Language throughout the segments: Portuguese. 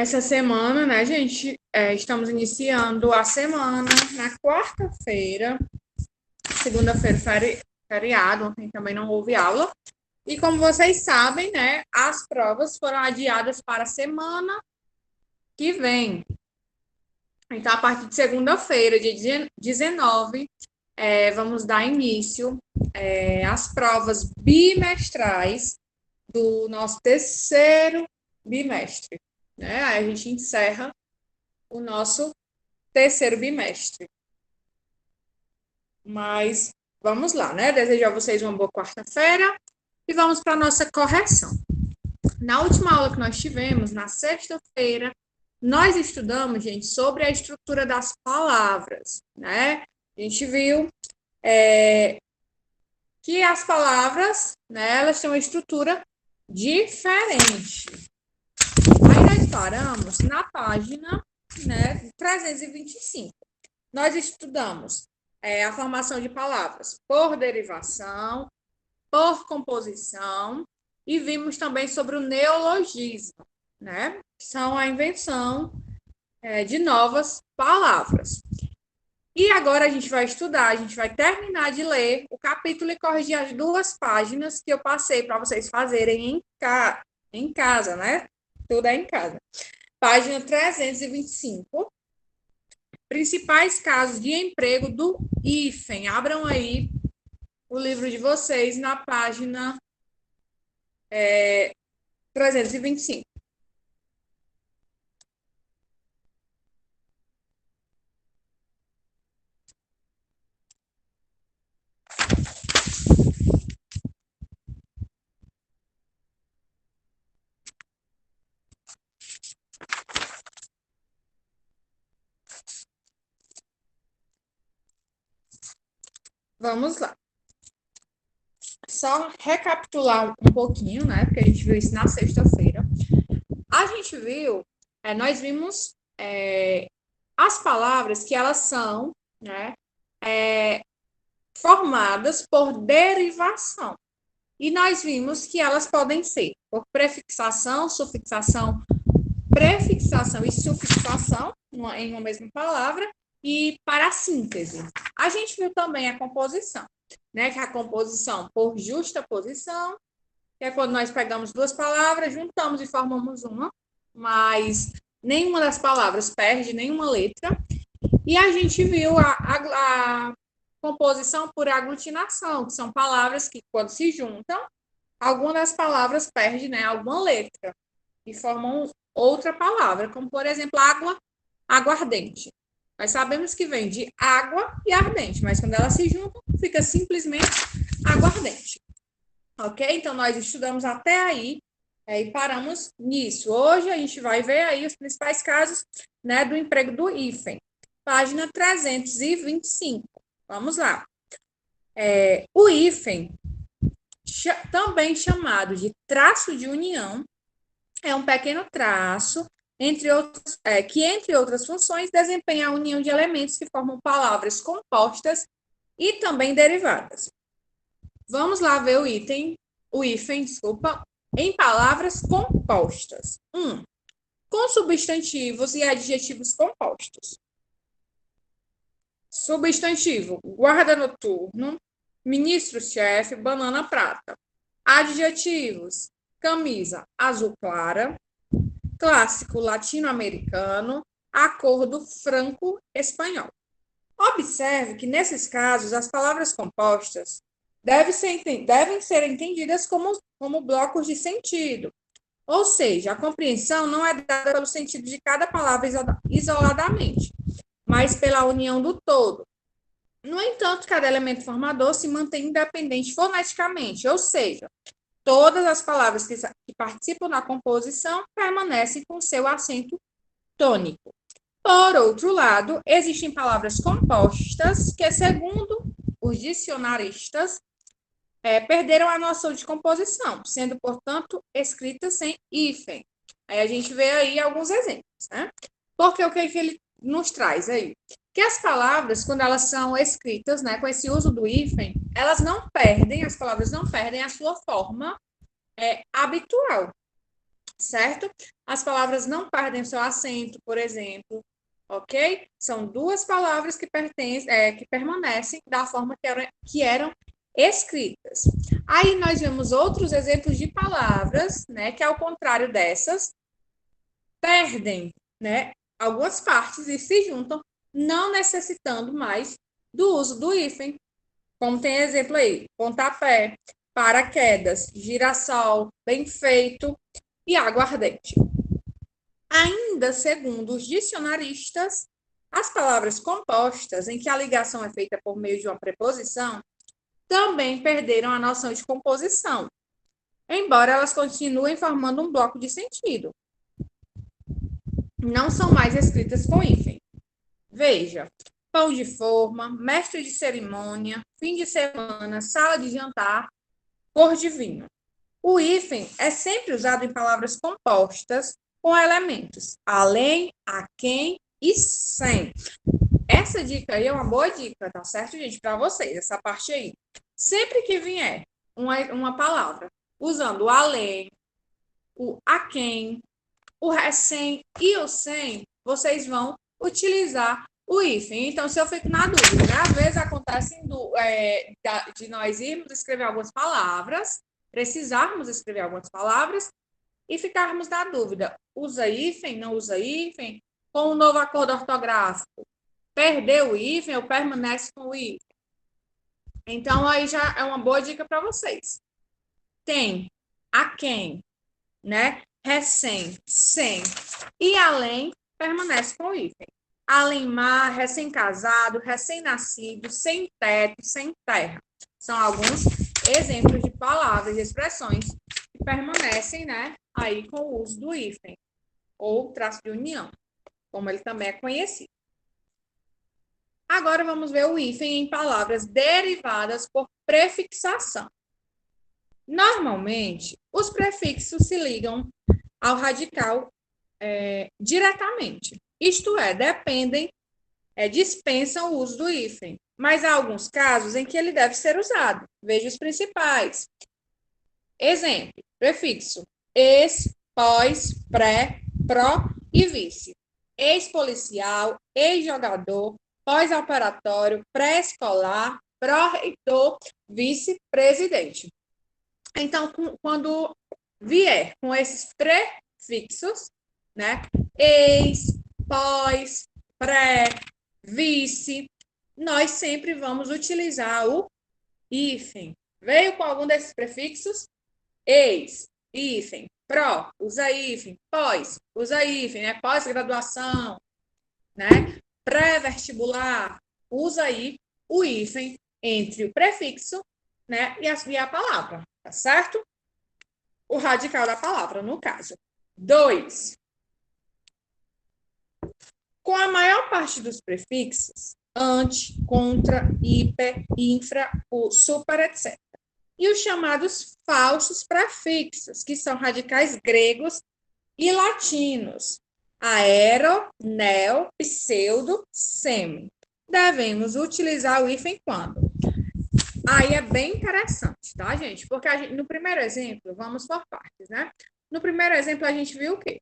Essa semana, né, gente, estamos iniciando a semana na quarta-feira, segunda-feira, feriado, ontem também não houve aula. E como vocês sabem, né, as provas foram adiadas para a semana que vem. Então, a partir de segunda-feira, dia 19, vamos dar início às provas bimestrais do nosso terceiro bimestre. Né? Aí a gente encerra o nosso terceiro bimestre. Mas vamos lá, né? Desejo a vocês uma boa quarta-feira e vamos para a nossa correção. Na última aula que nós tivemos, na sexta-feira, nós estudamos, gente, sobre a estrutura das palavras, né? A gente viu que as palavras, né, elas têm uma estrutura diferente. Aí nós paramos na página, né, 325. Nós estudamos a formação de palavras por derivação, por composição, e vimos também sobre o neologismo, né? Que são a invenção de novas palavras. E agora a gente vai estudar, a gente vai terminar de ler o capítulo e corrigir as 2 páginas que eu passei para vocês fazerem em casa, né? Tudo é em casa. Página 325. Principais casos de emprego do hífen. Abram aí o livro de vocês na página 325. Vamos lá. Só recapitular um pouquinho, né? Porque a gente viu isso na sexta-feira. A gente viu, nós vimos as palavras que elas são, né, formadas por derivação. E nós vimos que elas podem ser por prefixação, sufixação, prefixação e sufixação em uma mesma palavra e para a síntese. A gente viu também a composição, né, que é a composição por justaposição, que é quando nós pegamos 2 palavras, juntamos e formamos uma, mas nenhuma das palavras perde nenhuma letra. E a gente viu a composição por aglutinação, que são palavras que, quando se juntam, alguma das palavras perde, né, alguma letra e formam outra palavra, como, por exemplo, água, aguardente. Nós sabemos que vem de água e ardente, mas quando elas se juntam, fica simplesmente aguardente. Ok? Então, nós estudamos até aí e paramos nisso. Hoje, a gente vai ver aí os principais casos, né, do emprego do hífen. Página 325. Vamos lá. O hífen, também chamado de traço de união, é um pequeno traço que, entre outras funções, desempenha a união de elementos que formam palavras compostas e também derivadas. Vamos lá ver o hífen, em palavras compostas. Com substantivos e adjetivos compostos. Substantivo, guarda noturno, ministro-chefe, banana prata. Adjetivos, camisa azul clara, clássico latino-americano, acordo franco-espanhol. Observe que, nesses casos, as palavras compostas devem ser entendidas como blocos de sentido. Ou seja, a compreensão não é dada pelo sentido de cada palavra isoladamente, mas pela união do todo. No entanto, cada elemento formador se mantém independente foneticamente, ou seja, todas as palavras que participam da composição permanecem com seu acento tônico. Por outro lado, existem palavras compostas que, segundo os dicionaristas, perderam a noção de composição, sendo, portanto, escritas sem hífen. Aí a gente vê aí alguns exemplos, né? Porque o que ele nos traz aí? Que as palavras, quando elas são escritas, né, com esse uso do hífen, as palavras não perdem a sua forma habitual. certo? As palavras não perdem seu acento, por exemplo, ok? São duas palavras que que permanecem da forma que eram escritas. Aí nós vemos outros exemplos de palavras, né, que ao contrário dessas, perdem, né, algumas partes e se juntam, não necessitando mais do uso do hífen. Como tem exemplo aí, pontapé, paraquedas, girassol, bem feito e aguardente. Ainda segundo os dicionaristas, as palavras compostas, em que a ligação é feita por meio de uma preposição, também perderam a noção de composição, embora elas continuem formando um bloco de sentido. Não são mais escritas com hífen. Veja, pão de forma, mestre de cerimônia, fim de semana, sala de jantar, cor de vinho. O hífen é sempre usado em palavras compostas com elementos além, a quem e sem. Essa dica aí é uma boa dica, tá certo, gente? Para vocês, essa parte aí. Sempre que vier uma palavra usando o além, o a quem, o recém e o sem, vocês vão utilizar o hífen. Então, se eu fico na dúvida, né? Às vezes acontece de nós irmos escrever algumas palavras, precisarmos escrever algumas palavras e ficarmos na dúvida. Usa hífen, não usa hífen? Com o novo acordo ortográfico, perdeu o hífen ou permanece com o hífen? Então, aí já é uma boa dica para vocês. Tem a quem, né? Recém, sem e além permanece com o hífen. Além-mar, recém-casado, recém-nascido, sem teto, sem terra. São alguns exemplos de palavras e expressões que permanecem, né, aí com o uso do hífen, ou traço de união, como ele também é conhecido. Agora vamos ver o hífen em palavras derivadas por prefixação. Normalmente, os prefixos se ligam ao radical diretamente. Isto é, dispensam o uso do hífen. Mas há alguns casos em que ele deve ser usado. Veja os principais. Exemplo, prefixo ex, pós, pré, pró e vice. Ex-policial, ex-jogador, pós-operatório, pré-escolar, pró-reitor, vice-presidente. Então, quando vier com esses prefixos, né? Ex, pós, pré, vice, nós sempre vamos utilizar o hífen. Veio com algum desses prefixos? Ex, hífen, pró, usa hífen, pós, usa hífen, né? Pós-graduação, né? Pré-vestibular, usa aí o hífen entre o prefixo, né? E a palavra, tá certo? O radical da palavra, no caso. 2. Com a maior parte dos prefixos, ante, contra, hiper, infra, o super, etc. E os chamados falsos prefixos, que são radicais gregos e latinos. Aero, neo, pseudo, semi. Devemos utilizar o hífen quando? Aí é bem interessante, tá, gente? Porque no primeiro exemplo, vamos por partes, né? No primeiro exemplo, a gente viu o quê?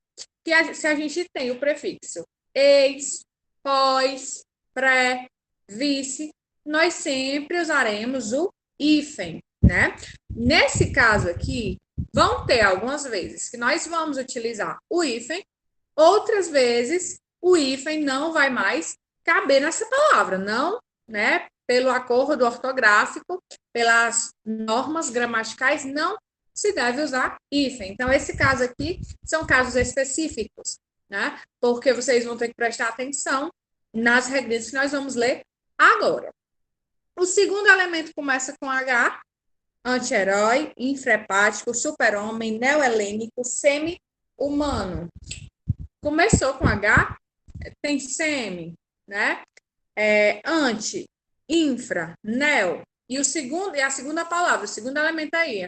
Se a gente tem o prefixo ex, pós, pré, vice, nós sempre usaremos o hífen, né? Nesse caso aqui, vão ter algumas vezes que nós vamos utilizar o hífen, outras vezes o hífen não vai mais caber nessa palavra, não, né? Pelo acordo ortográfico, pelas normas gramaticais, não se deve usar hífen. Então, esse caso aqui são casos específicos, né? Porque vocês vão ter que prestar atenção nas regras que nós vamos ler agora. O segundo elemento começa com H, anti-herói, infrahepático, super-homem, neo-helênico, semi-humano. Começou com H, tem semi, né? Anti, infra, neo. E a segunda palavra, o segundo elemento aí,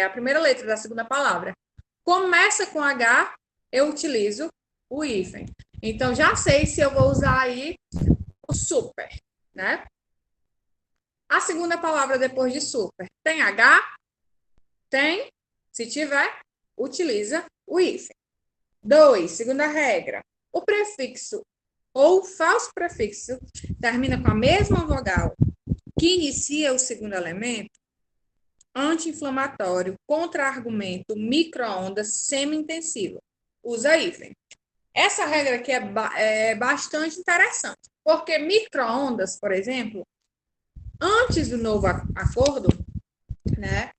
a primeira letra da segunda palavra. Começa com H, eu utilizo o hífen. Então, já sei se eu vou usar aí o super, né? A segunda palavra depois de super tem H? Tem. Se tiver, utiliza o hífen. 2, segunda regra. O prefixo ou falso prefixo termina com a mesma vogal que inicia o segundo elemento, anti-inflamatório, contra-argumento, micro-ondas, semi-intensivo. Usa hífen. Essa regra aqui é bastante interessante, porque micro-ondas, por exemplo, antes do novo acordo, né,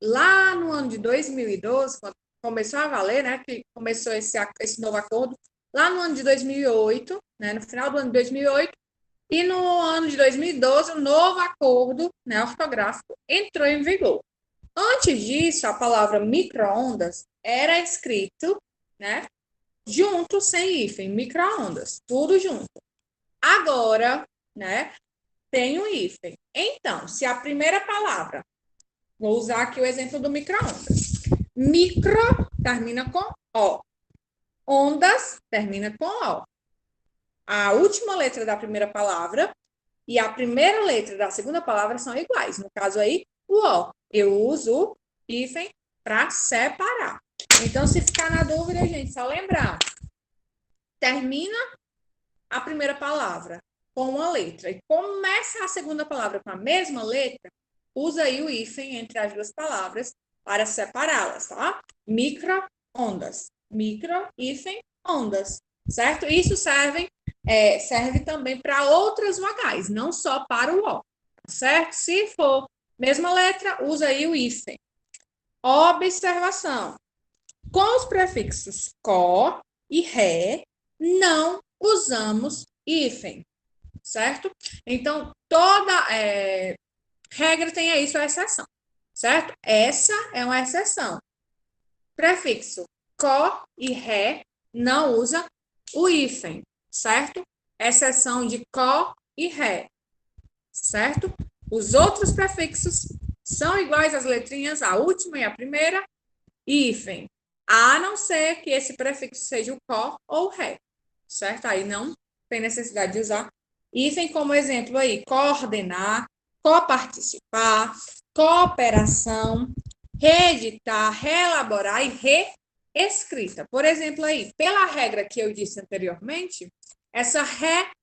lá no ano de 2012, quando começou a valer, né, que começou esse novo acordo, lá no ano de 2008, né, no final do ano de 2008, e no ano de 2012, o novo acordo, né, ortográfico entrou em vigor. Antes disso, a palavra micro-ondas era escrito, né, junto, sem hífen, micro-ondas, tudo junto. Agora, né, tem o hífen. Então, se a primeira palavra, vou usar aqui o exemplo do micro-ondas. Micro termina com O. Ondas termina com O. A última letra da primeira palavra e a primeira letra da segunda palavra são iguais. No caso aí, o O. Eu uso o hífen para separar. Então, se ficar na dúvida, gente, só lembrar. Termina a primeira palavra com uma letra e começa a segunda palavra com a mesma letra, usa aí o hífen entre as duas palavras para separá-las, tá? Micro-ondas. Micro, hífen, ondas, certo? Isso serve também para outras vogais, não só para o O, certo? Se for mesma letra, usa aí o hífen. Observação. Com os prefixos co e ré, não usamos hífen, certo? Então, toda regra tem aí sua exceção, certo? Essa é uma exceção. Prefixo co e ré não usa o hífen, certo? Exceção de co e ré, certo? Os outros prefixos são iguais às letrinhas, a última e a primeira, hífen, a não ser que esse prefixo seja o co ou o ré, certo? Aí não tem necessidade de usar hífen como exemplo aí, coordenar, coparticipar, cooperação, reeditar, reelaborar e reescrita. Por exemplo aí, pela regra que eu disse anteriormente, essa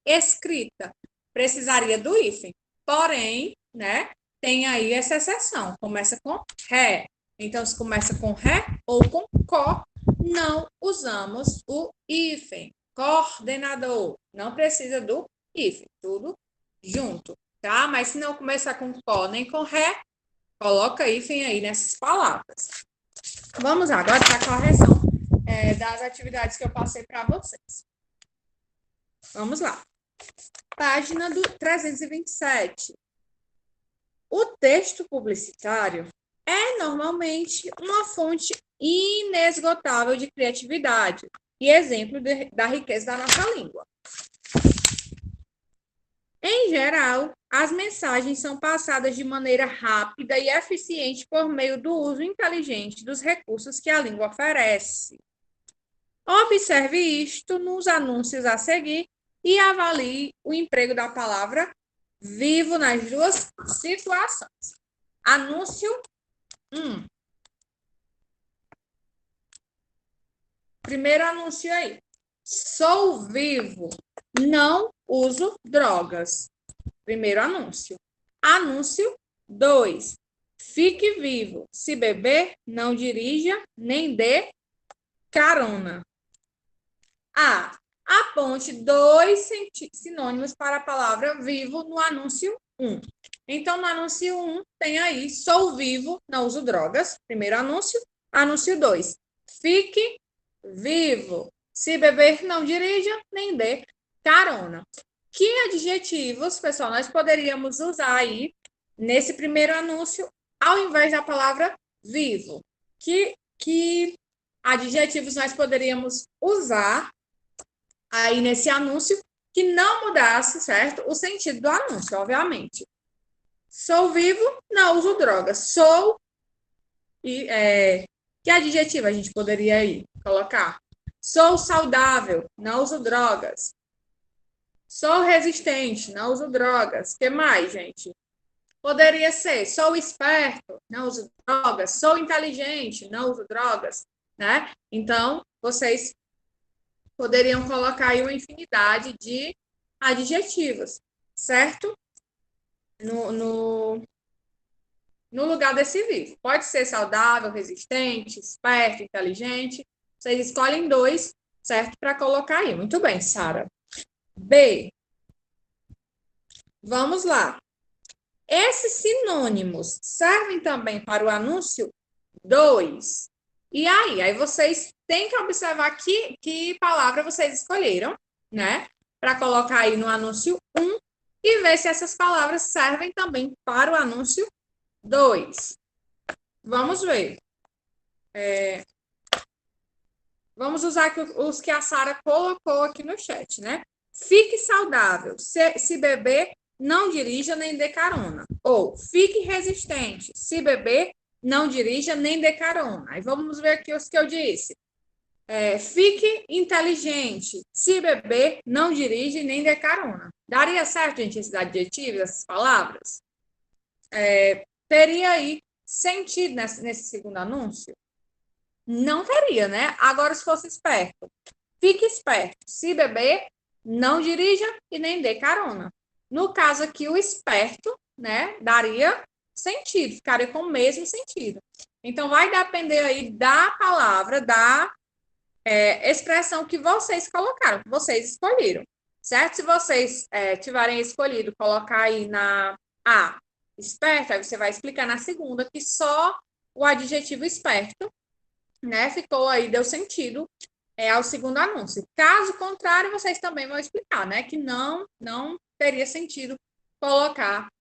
reescrita precisaria do hífen, porém, né, tem aí essa exceção, começa com ré. Então, se começa com ré ou com có, não usamos o hífen. Coordenador, não precisa do hífen, tudo junto, tá? Mas se não começar com có nem com ré, coloca hífen aí nessas palavras. Vamos agora para a correção das atividades que eu passei para vocês. Vamos lá. Página do 327. O texto publicitário é normalmente uma fonte inesgotável de criatividade e exemplo da riqueza da nossa língua. Em geral, as mensagens são passadas de maneira rápida e eficiente por meio do uso inteligente dos recursos que a língua oferece. Observe isto nos anúncios a seguir e avalie o emprego da palavra vivo nas duas situações. Anúncio 1. Primeiro anúncio aí. Sou vivo, não uso drogas. Primeiro anúncio. Anúncio 2. Fique vivo. Se beber, não dirija, nem dê carona. A. Aponte 2 sinônimos para a palavra vivo no anúncio 1. Então, no anúncio 1, tem aí, sou vivo, não uso drogas. Primeiro anúncio. Anúncio 2. Fique vivo. Se beber, não dirija, nem dê carona. Que adjetivos, pessoal, nós poderíamos usar aí nesse primeiro anúncio, ao invés da palavra vivo? Que adjetivos nós poderíamos usar aí nesse anúncio que não mudasse, certo? O sentido do anúncio, obviamente. Sou vivo, não uso drogas. Sou que adjetivo a gente poderia aí colocar? Sou saudável, não uso drogas. Sou resistente, não uso drogas. O que mais, gente? Poderia ser, sou esperto, não uso drogas, sou inteligente, não uso drogas, né? Então, vocês poderiam colocar aí uma infinidade de adjetivos, certo? No lugar desse vivo. Pode ser saudável, resistente, esperto, inteligente. Vocês escolhem dois, certo? Para colocar aí. Muito bem, Sara. B. Vamos lá. Esses sinônimos servem também para o anúncio 2. E aí? Aí vocês têm que observar que palavra vocês escolheram, né? Para colocar aí no anúncio 1 e ver se essas palavras servem também para o anúncio 2. Vamos ver. Vamos usar os que a Sara colocou aqui no chat, né? Fique saudável. Se beber, não dirija nem dê carona. Ou fique resistente. Se beber, não dirija nem dê carona. Aí vamos ver aqui os que eu disse. Fique inteligente. Se beber, não dirige nem dê carona. Daria certo, gente, esses adjetivos, essas palavras? Teria aí sentido nesse segundo anúncio? Não teria, né? Agora, se fosse esperto, fique esperto. Se beber, não dirija e nem dê carona. No caso aqui, o esperto, né, daria sentido, ficaria com o mesmo sentido. Então, vai depender aí da palavra, da expressão que vocês colocaram, que vocês escolheram, certo? Se vocês tiverem escolhido colocar aí na A, esperto, aí você vai explicar na segunda que só o adjetivo esperto, né, ficou aí, deu sentido ao segundo anúncio. Caso contrário, vocês também vão explicar, né, que não teria sentido colocar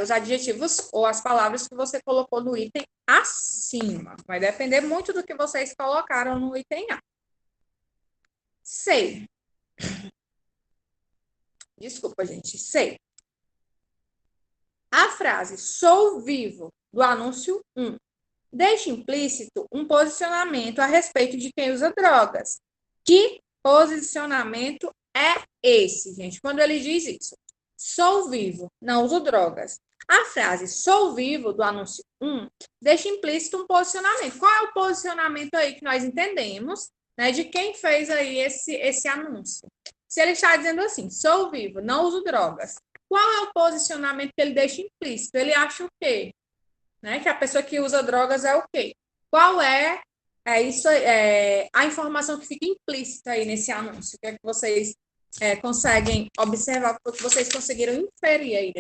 os adjetivos ou as palavras que você colocou no item acima. Vai depender muito do que vocês colocaram no item A. C. Desculpa, gente. C. A frase sou vivo do anúncio 1 deixa implícito um posicionamento a respeito de quem usa drogas. Que posicionamento é esse, gente? Quando ele diz isso, sou vivo, não uso drogas. A frase sou vivo do anúncio 1 deixa implícito um posicionamento. Qual é o posicionamento aí que nós entendemos, né, de quem fez aí esse anúncio? Se ele está dizendo assim, sou vivo, não uso drogas, qual é o posicionamento que ele deixa implícito? Ele acha o quê? Né? Que a pessoa que usa drogas é o quê? Qual isso, a informação que fica implícita aí nesse anúncio? O que é que vocês conseguem observar, o que vocês conseguiram inferir aí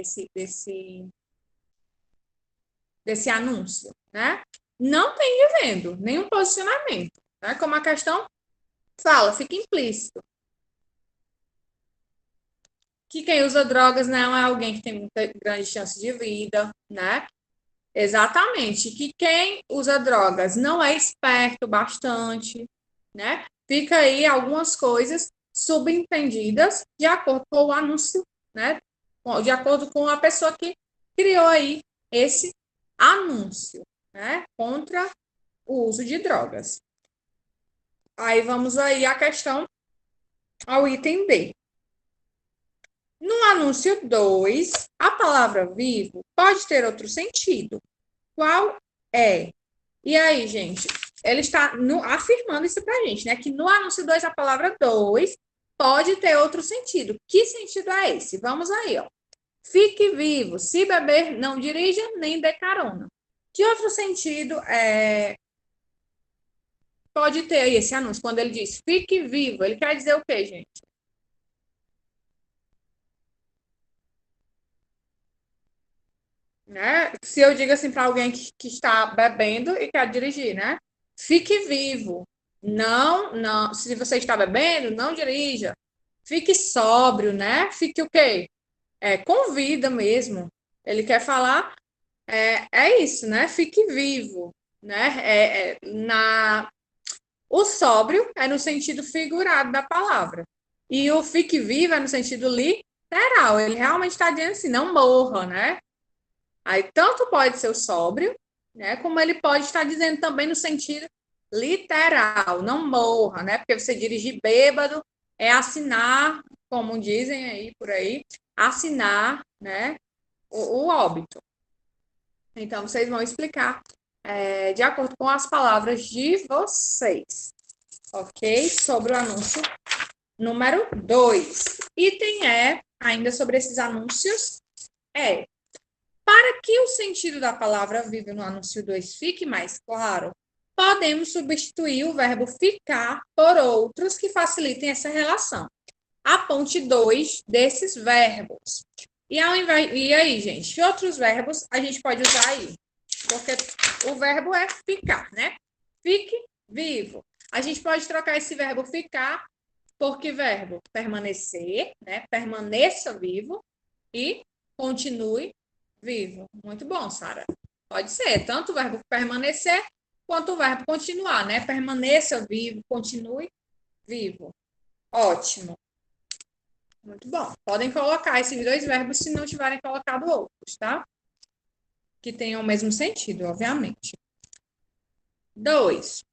desse anúncio, né? Não tem vivendo nenhum posicionamento, né? Como a questão fala, fica implícito. Que quem usa drogas não é alguém que tem muita grande chance de vida, né? Exatamente, que quem usa drogas não é esperto bastante, né? Fica aí algumas coisas subentendidas de acordo com o anúncio, né? De acordo com a pessoa que criou aí esse anúncio, né? Contra o uso de drogas. Aí vamos aí à questão, ao item D. No anúncio 2, a palavra vivo pode ter outro sentido. Qual é? E aí, gente, ele está afirmando isso para a gente, né? Que no anúncio 2, a palavra 2 pode ter outro sentido. Que sentido é esse? Vamos aí, ó. Fique vivo. Se beber, não dirija, nem dê carona. Que outro sentido pode ter aí esse anúncio? Quando ele diz fique vivo, ele quer dizer o quê, gente? Né? Se eu digo assim para alguém que está bebendo e quer dirigir, né? Fique vivo. Não. Se você está bebendo, não dirija. Fique sóbrio, né? Fique o quê? Com vida mesmo. Ele quer falar, isso, né? Fique vivo, né? O sóbrio é no sentido figurado da palavra. E o fique vivo é no sentido literal. Ele realmente está dizendo assim, não morra, né? Aí, tanto pode ser o sóbrio, né? Como ele pode estar dizendo também no sentido literal, não morra, né? Porque você dirigir bêbado é assinar, como dizem aí por aí, assinar, né? O óbito. Então, vocês vão explicar de acordo com as palavras de vocês, ok? Sobre o anúncio número 2. Item ainda sobre esses anúncios, para que o sentido da palavra vive no anúncio 2 fique mais claro, podemos substituir o verbo ficar por outros que facilitem essa relação. Aponte 2 desses verbos. E aí, gente, que outros verbos a gente pode usar aí? Porque o verbo é ficar, né? Fique vivo. A gente pode trocar esse verbo ficar por que verbo? Permanecer, né? Permaneça vivo e continue vivo. Muito bom, Sara. Pode ser tanto o verbo permanecer quanto o verbo continuar, né? Permaneça vivo, continue vivo. Ótimo. Muito bom. Podem colocar esses dois verbos se não tiverem colocado outros, tá? Que tenham o mesmo sentido, obviamente. 2.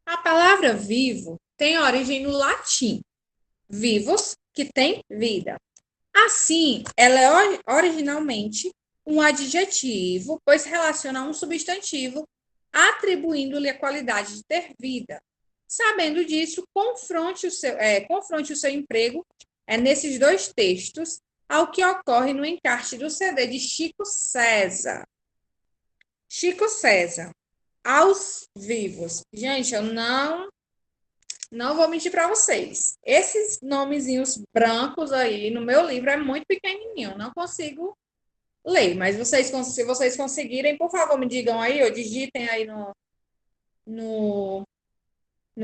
A palavra vivo tem origem no latim. Vivos, que tem vida. Assim, ela é originalmente um adjetivo, pois relaciona a um substantivo, atribuindo-lhe a qualidade de ter vida. Sabendo disso, confronte o seu emprego nesses dois textos ao que ocorre no encarte do CD de Chico César. Chico César, aos vivos. Gente, eu não vou mentir para vocês. Esses nomezinhos brancos aí no meu livro é muito pequenininho, não consigo ler. Mas se vocês conseguirem, por favor, me digam aí, ou digitem aí no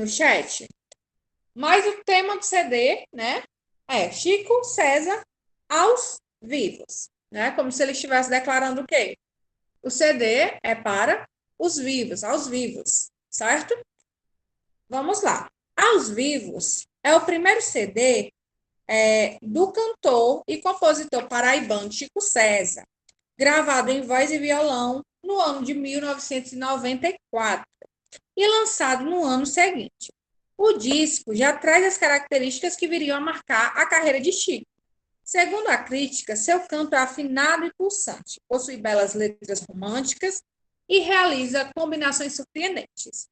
chat. Mas o tema do CD, né, é Chico César aos vivos, né? Como se ele estivesse declarando o quê? O CD é para os vivos, aos vivos, certo? Vamos lá. Aos Vivos é o primeiro CD do cantor e compositor paraibano Chico César, gravado em voz e violão no ano de 1994 e lançado no ano seguinte. O disco já traz as características que viriam a marcar a carreira de Chico. Segundo a crítica, seu canto é afinado e pulsante, possui belas letras românticas e realiza combinações surpreendentes.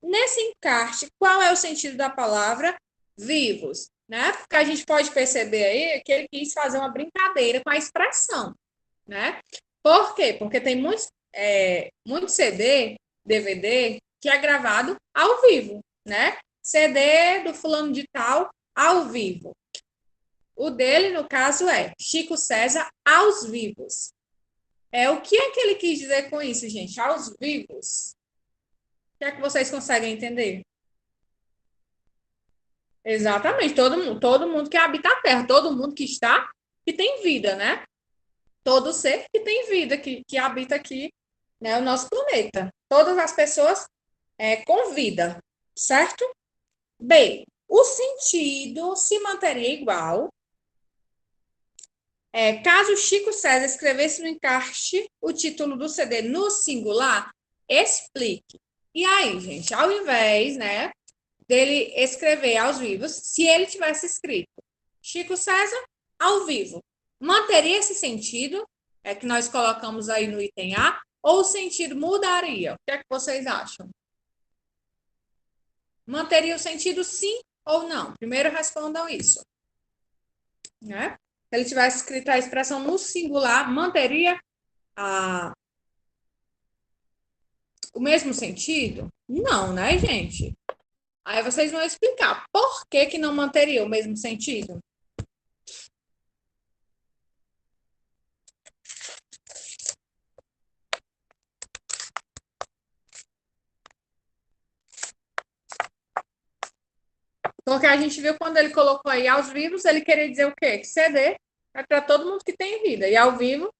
Nesse encarte, qual é o sentido da palavra vivos? Né? Porque a gente pode perceber aí que ele quis fazer uma brincadeira com a expressão. Né? Por quê? Porque tem muito CD, DVD, que é gravado ao vivo. Né? CD do fulano de tal ao vivo. O dele, no caso, é Chico César aos vivos. O que é que ele quis dizer com isso, gente? Aos vivos. O que é que vocês conseguem entender? Exatamente, todo mundo que habita a Terra, todo mundo que tem vida, né? Todo ser que tem vida, que habita aqui, né, o nosso planeta. Todas as pessoas com vida, certo? Bem, o sentido se manteria igual caso Chico César escrevesse no encarte o título do CD no singular, explique. E aí, gente, ao invés, né, dele escrever aos vivos, se ele tivesse escrito Chico César ao vivo, manteria esse sentido que nós colocamos aí no item A, ou o sentido mudaria? O que é que vocês acham? Manteria o sentido sim ou não? Primeiro respondam isso. Né? Se ele tivesse escrito a expressão no singular, manteria o mesmo sentido? Não, né, gente? Aí vocês vão explicar por que não manteria o mesmo sentido. Porque a gente viu quando ele colocou aí aos vivos, ele queria dizer o quê? Que CD é para todo mundo que tem vida. E ao vivo,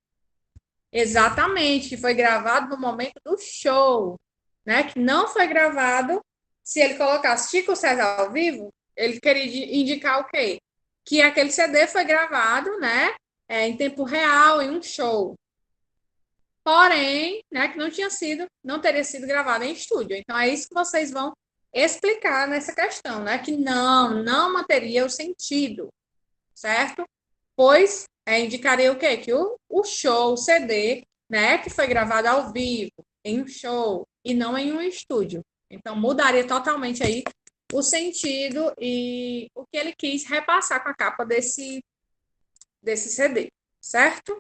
exatamente, que foi gravado no momento do show, né? Que não foi gravado. Se ele colocasse Chico César ao vivo, ele queria indicar o quê? Que aquele CD foi gravado, né? Em tempo real, em um show. Porém, né, que não teria sido gravado em estúdio. Então, é isso que vocês vão explicar nessa questão, né? Que não manteria o sentido, certo? Pois indicaria o quê? Que o show, o CD, né, que foi gravado ao vivo, em um show, e não em um estúdio. Então, mudaria totalmente aí o sentido e o que ele quis repassar com a capa desse CD, certo?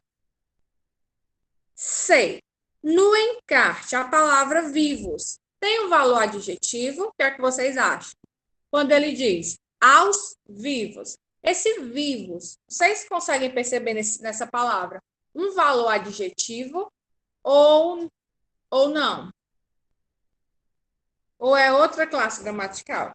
C. No encarte, a palavra vivos tem um valor adjetivo? O que é que vocês acham? Quando ele diz aos vivos. Esse vivos, vocês conseguem perceber nessa palavra um valor adjetivo ou não? Ou é outra classe gramatical?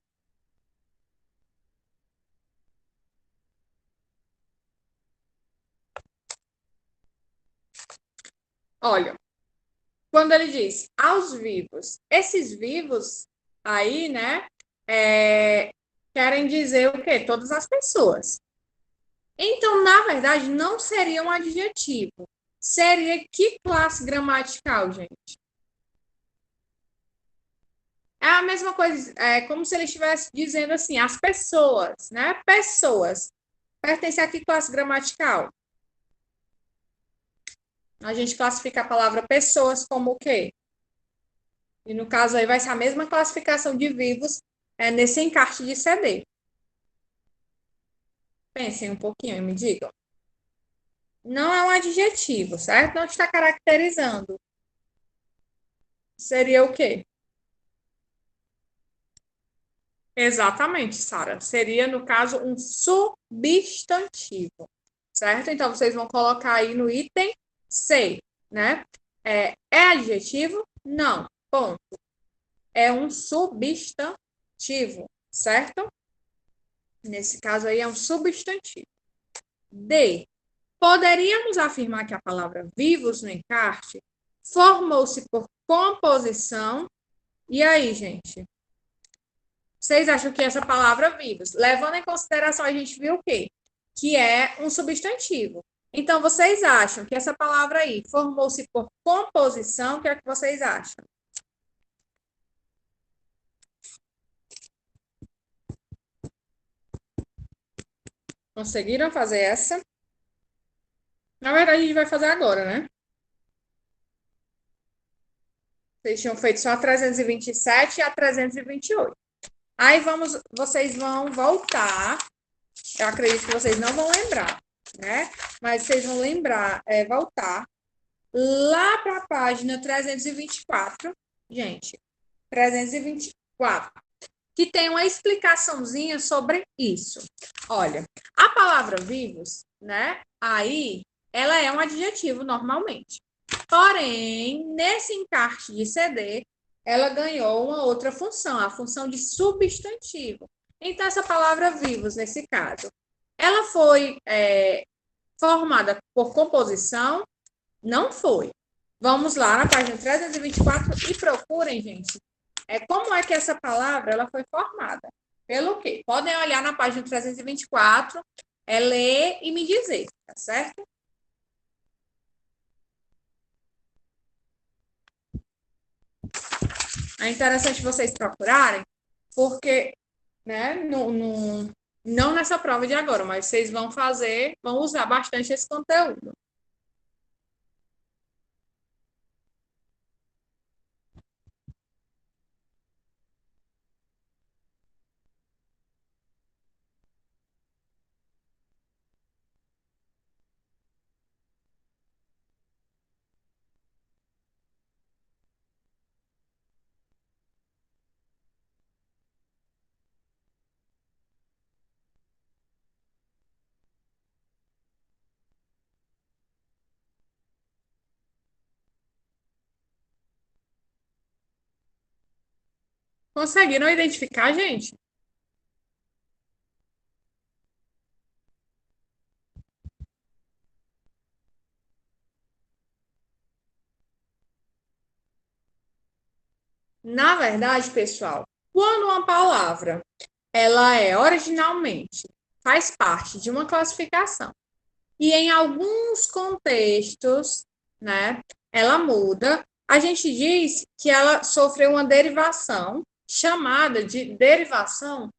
Olha, quando ele diz aos vivos, esses vivos aí, né, querem dizer o quê? Todas as pessoas. Então, na verdade, não seria um adjetivo. Seria que classe gramatical, gente? É a mesma coisa, é como se ele estivesse dizendo assim, as pessoas, né? Pessoas. Pertence a que classe gramatical? A gente classifica a palavra pessoas como o quê? E no caso aí vai ser a mesma classificação de vivos nesse encarte de CD. Pensem um pouquinho e me digam. Não é um adjetivo, certo? Não está caracterizando. Seria o quê? Exatamente, Sara. Seria, no caso, um substantivo, certo? Então, vocês vão colocar aí no item C, né? É adjetivo? Não. Ponto. É um substantivo, certo? Nesse caso aí é um substantivo. D. Poderíamos afirmar que a palavra vivos no encarte formou-se por composição. E aí, gente? Vocês acham que essa palavra vivos, levando em consideração, a gente viu o quê? Que é um substantivo. Então, vocês acham que essa palavra aí formou-se por composição? O que é que vocês acham? Conseguiram fazer essa? Na verdade, a gente vai fazer agora, né? Vocês tinham feito só a 327 e a 328. Aí vocês vão voltar. Eu acredito que vocês não vão lembrar, né? Mas vocês vão lembrar, voltar lá para a página 324, gente. 324, que tem uma explicaçãozinha sobre isso. Olha, a palavra vivos, né? Aí ela é um adjetivo normalmente. Porém, nesse encarte de CD, ela ganhou uma outra função, a função de substantivo. Então, essa palavra vivos, nesse caso, ela foi formada por composição? Não foi. Vamos lá na página 324 e procurem, gente, como é que essa palavra ela foi formada. Pelo quê? Podem olhar na página 324, ler e me dizer, tá certo? É interessante vocês procurarem, porque, né, não nessa prova de agora, mas vocês vão usar bastante esse conteúdo. Conseguiram identificar, gente? Na verdade, pessoal, quando uma palavra ela originalmente faz parte de uma classificação e em alguns contextos, né, ela muda, a gente diz que ela sofreu uma derivação chamada de derivação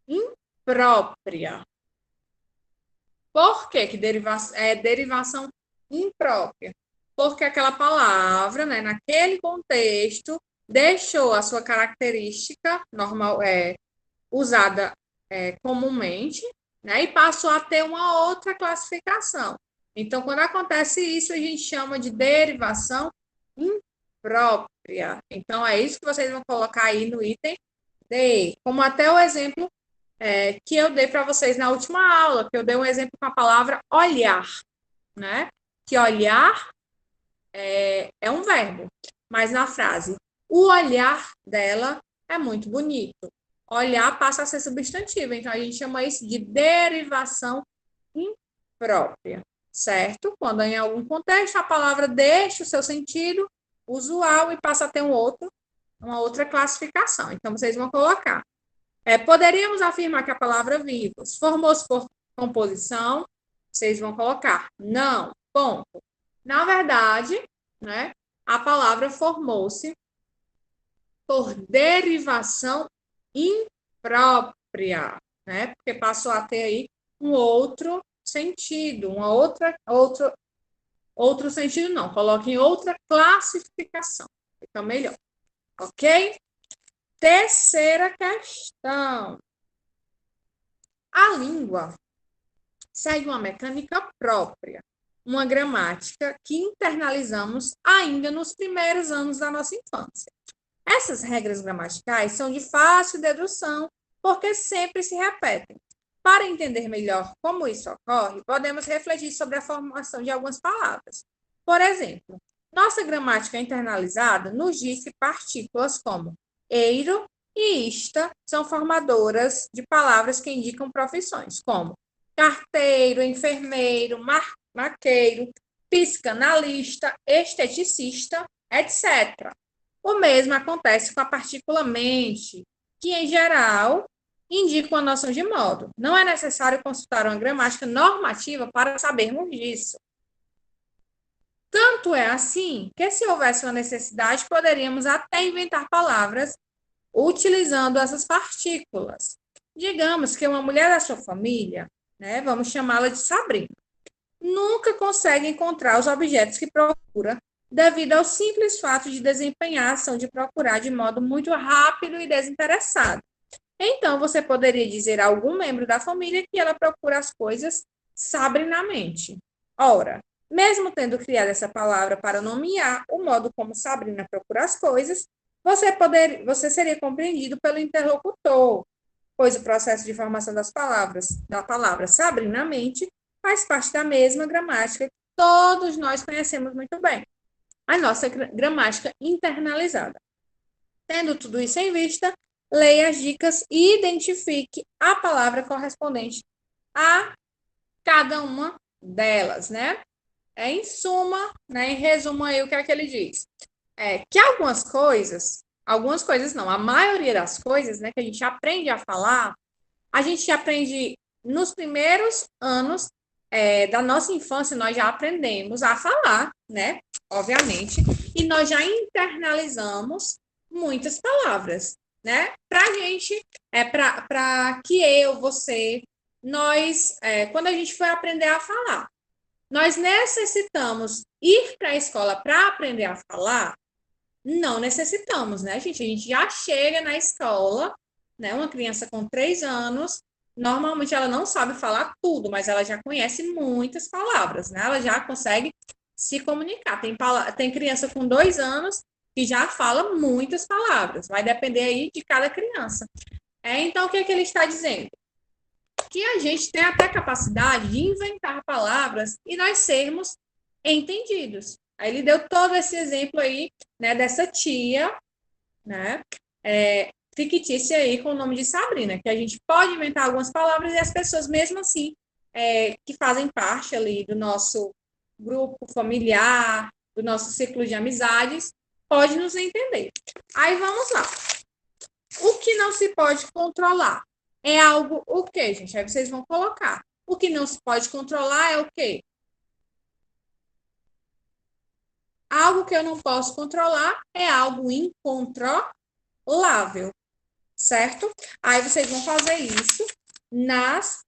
imprópria. Por que que é derivação imprópria? Porque aquela palavra, né, naquele contexto, deixou a sua característica normal, usada comumente, né, e passou a ter uma outra classificação. Então, quando acontece isso, a gente chama de derivação imprópria. Então, é isso que vocês vão colocar aí no item D, como até o exemplo que eu dei para vocês na última aula, que eu dei um exemplo com a palavra olhar, né? Que olhar é um verbo, mas na frase o olhar dela é muito bonito. Olhar passa a ser substantivo, então a gente chama isso de derivação imprópria, certo? Quando em algum contexto a palavra deixa o seu sentido usual e passa a ter uma outra classificação. Então vocês vão colocar. Poderíamos afirmar que a palavra vivos formou-se por composição? Vocês vão colocar não, ponto. Na verdade, né, a palavra formou-se por derivação imprópria, né? Porque passou a ter aí um outro sentido, outro sentido não, coloquem outra classificação, fica melhor, ok? Terceira questão. A língua segue uma mecânica própria, uma gramática que internalizamos ainda nos primeiros anos da nossa infância. Essas regras gramaticais são de fácil dedução, porque sempre se repetem. Para entender melhor como isso ocorre, podemos refletir sobre a formação de algumas palavras. Por exemplo, nossa gramática internalizada nos diz que partículas como eiro e ista são formadoras de palavras que indicam profissões, como carteiro, enfermeiro, maqueiro, psicanalista, esteticista, etc. O mesmo acontece com a partícula mente, que, em geral, indica uma noção de modo. Não é necessário consultar uma gramática normativa para sabermos disso. Tanto é assim que, se houvesse uma necessidade, poderíamos até inventar palavras utilizando essas partículas. Digamos que uma mulher da sua família, né, vamos chamá-la de Sabrina, nunca consegue encontrar os objetos que procura devido ao simples fato de desempenhar a ação de procurar de modo muito rápido e desinteressado. Então, você poderia dizer a algum membro da família que ela procura as coisas sabrinamente. Ora, mesmo tendo criado essa palavra para nomear o modo como Sabrina procura as coisas, você seria compreendido pelo interlocutor, pois o processo de formação da palavra sabrinamente faz parte da mesma gramática que todos nós conhecemos muito bem, a nossa gramática internalizada. Tendo tudo isso em vista, leia as dicas e identifique a palavra correspondente a cada uma delas, né? Em suma, né, em resumo aí o que é que ele diz? Que algumas coisas não, a maioria das coisas, né, que a gente aprende a falar, a gente aprende nos primeiros anos da nossa infância, nós já aprendemos a falar, né, obviamente, e nós já internalizamos muitas palavras, né, pra gente, para que você, nós, quando a gente foi aprender a falar, nós necessitamos ir para a escola para aprender a falar? Não necessitamos, né, gente? A gente já chega na escola, né? Uma criança com 3 anos, normalmente ela não sabe falar tudo, mas ela já conhece muitas palavras, né? Ela já consegue se comunicar. Tem criança com 2 anos que já fala muitas palavras. Vai depender aí de cada criança. Então, o que é que ele está dizendo? Que a gente tem até capacidade de inventar palavras e nós sermos entendidos. Aí ele deu todo esse exemplo aí, né, dessa tia, né, fictícia aí com o nome de Sabrina, que a gente pode inventar algumas palavras e as pessoas, mesmo assim, que fazem parte ali do nosso grupo familiar, do nosso ciclo de amizades, pode nos entender. Aí vamos lá. O que não se pode controlar é algo o quê, gente? Aí vocês vão colocar. O que não se pode controlar é o quê? Algo que eu não posso controlar é algo incontrolável, certo? Aí vocês vão fazer isso nas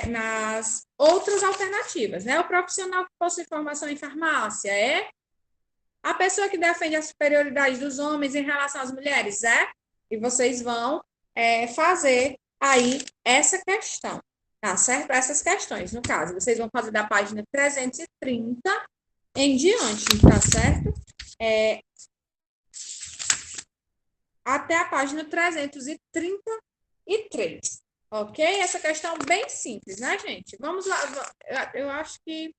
nas outras alternativas, né? O profissional que possui formação em farmácia é a pessoa que defende a superioridade dos homens em relação às mulheres, é? E vocês vão fazer aí essa questão, tá certo? Essas questões, no caso, vocês vão fazer da página 330 em diante, tá certo? Até a página 333, ok? Essa questão bem simples, né, gente? Vamos lá, eu acho que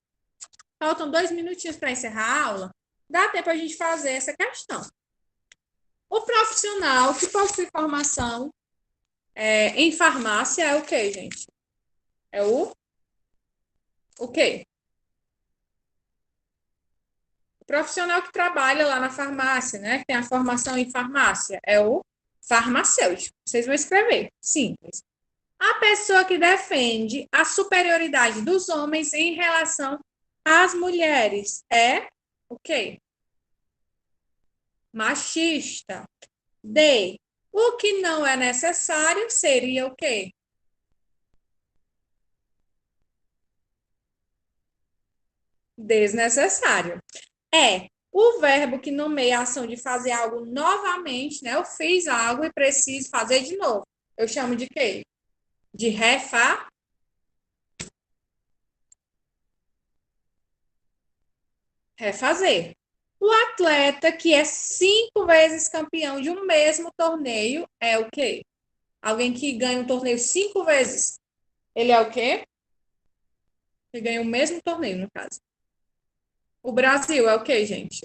faltam 2 minutinhos para encerrar a aula. Dá tempo a gente fazer essa questão. O profissional que possui formação em farmácia é o quê, gente? É o quê? O profissional que trabalha lá na farmácia, né? Que tem a formação em farmácia, é o farmacêutico. Vocês vão escrever. Simples. A pessoa que defende a superioridade dos homens em relação às mulheres é o quê? Machista. D. O que não é necessário seria o quê? Desnecessário. O verbo que nomeia a ação de fazer algo novamente, né? Eu fiz algo e preciso fazer de novo. Eu chamo de quê? De refazer. O atleta que é 5 vezes campeão de um mesmo torneio é o quê? Alguém que ganha um torneio 5 vezes. Ele é o quê? Ele ganha o mesmo torneio, no caso. O Brasil é o quê, gente?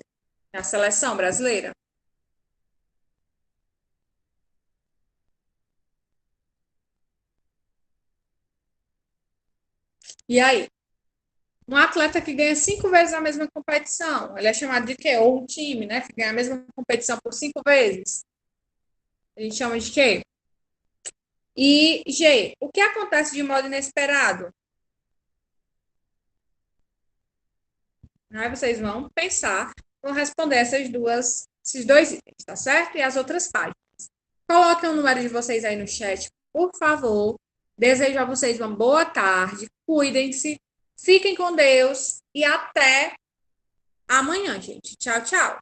É a seleção brasileira. E aí? Um atleta que ganha 5 vezes a mesma competição, ele é chamado de quê? Ou um time, né? Que ganha a mesma competição por 5 vezes. A gente chama de quê? E, G, o que acontece de modo inesperado? Aí vocês vão pensar, vão responder esses dois itens, tá certo? E as outras páginas. Coloquem o número de vocês aí no chat, por favor. Desejo a vocês uma boa tarde. Cuidem-se, fiquem com Deus e até amanhã, gente. Tchau, tchau.